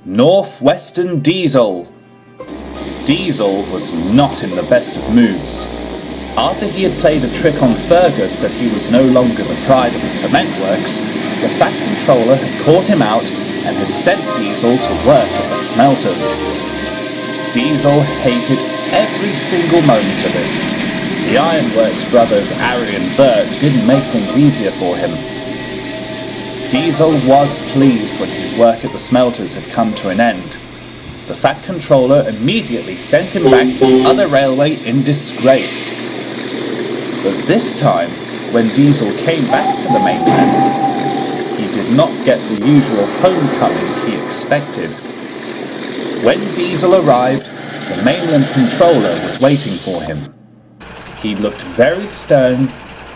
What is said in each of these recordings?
Northwestern Diesel. Diesel was not in the best of moods. After he had played a trick on Fergus that he was no longer the pride of the cement works, the Fat Controller had caught him out and had sent Diesel to work at the smelters. Diesel hated every single moment of it. The Ironworks brothers Harry and Bert didn't make things easier for him. Diesel was pleased when his work at the smelters had come to an end. The Fat Controller immediately sent him back to the other railway in disgrace. But this time, when Diesel came back to the mainland, he did not get the usual homecoming he expected. When Diesel arrived, the mainland controller was waiting for him. He looked very stern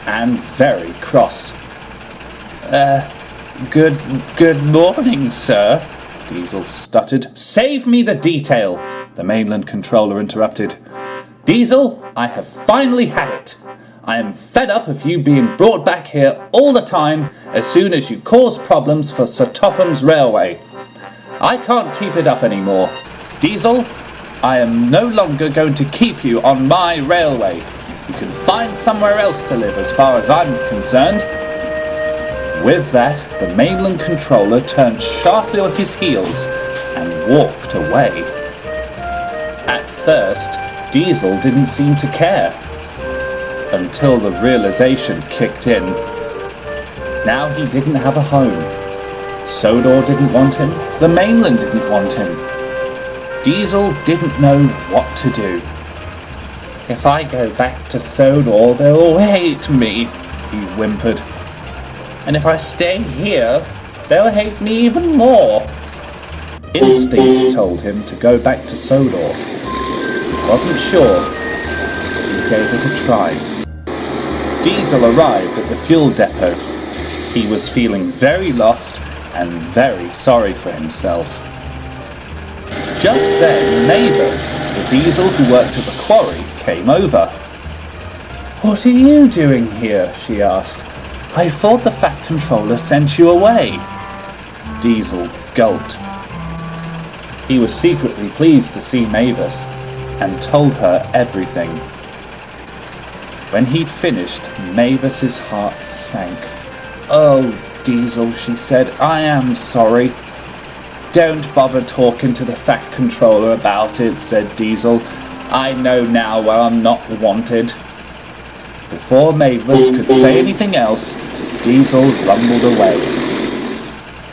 and very cross. Good morning, sir," Diesel stuttered. "Save me the detail," the mainland controller interrupted. "Diesel, I have finally had it. I am fed up of you being brought back here all the time as soon as you cause problems for Sir Topham's railway. I can't keep it up anymore. Diesel, I am no longer going to keep you on my railway. You can find somewhere else to live as far as I'm concerned." With that, the mainland controller turned sharply on his heels and walked away. At first, Diesel didn't seem to care, until the realization kicked in. Now he didn't have a home. Sodor didn't want him, the mainland didn't want him. Diesel didn't know what to do. "If I go back to Sodor, they'll hate me," he whimpered. "And if I stay here, they'll hate me even more." Instinct told him to go back to Sodor. He wasn't sure, but he gave it a try. Diesel arrived at the fuel depot. He was feeling very lost and very sorry for himself. Just then, Mavis, the Diesel who worked at the quarry, came over. "What are you doing here?" she asked. "I thought the Fat Controller sent you away." Diesel gulped. He was secretly pleased to see Mavis and told her everything. When he'd finished, Mavis's heart sank. "Oh, Diesel," she said, "I am sorry." "Don't bother talking to the Fat Controller about it," said Diesel. "I know now where I'm not wanted." Before Mavis could say anything else, Diesel rumbled away.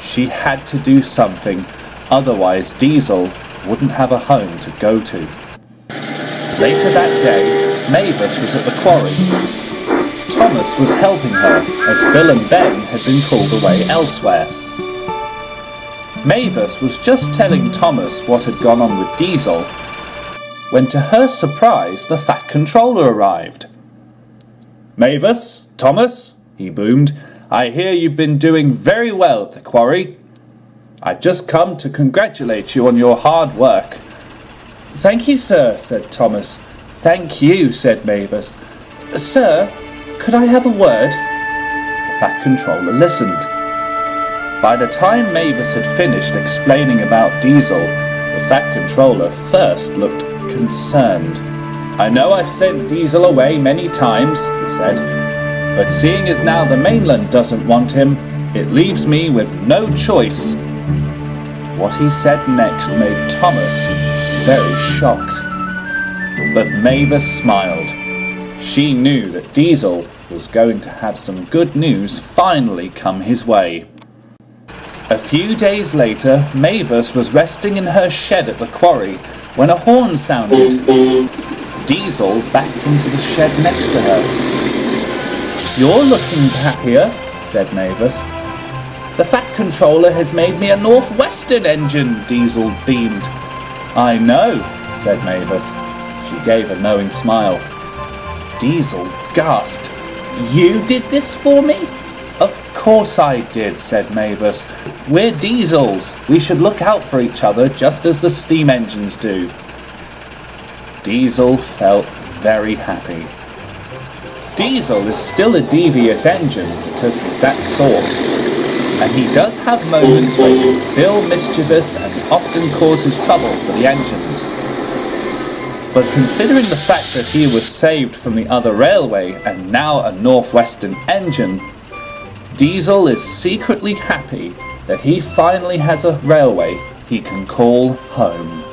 She had to do something, otherwise Diesel wouldn't have a home to go to. Later that day, Mavis was at the quarry. Thomas was helping her, as Bill and Ben had been called away elsewhere. Mavis was just telling Thomas what had gone on with Diesel, when to her surprise the Fat Controller arrived. "Mavis, Thomas," he boomed, "I hear you've been doing very well at the quarry. I've just come to congratulate you on your hard work." "Thank you, sir," said Thomas. "Thank you," said Mavis. "Sir, could I have a word?" The Fat Controller listened. By the time Mavis had finished explaining about Diesel, the Fat Controller first looked concerned. "I know I've sent Diesel away many times," he said, "but seeing as now the mainland doesn't want him, it leaves me with no choice." What he said next made Thomas very shocked. But Mavis smiled. She knew that Diesel was going to have some good news finally come his way. A few days later, Mavis was resting in her shed at the quarry when a horn sounded. Diesel backed into the shed next to her. "You're looking happier," said Mavis. "The Fat Controller has made me a Northwestern engine," Diesel beamed. "I know," said Mavis. She gave a knowing smile. Diesel gasped. "You did this for me?" "Of course I did," said Mavis. "We're Diesels. We should look out for each other just as the steam engines do." Diesel felt very happy. Diesel is still a devious engine because he's that sort. and he does have moments where he's still mischievous and often causes trouble for the engines. But considering the fact that he was saved from the other railway and now a northwestern engine, Diesel is secretly happy that he finally has a railway he can call home.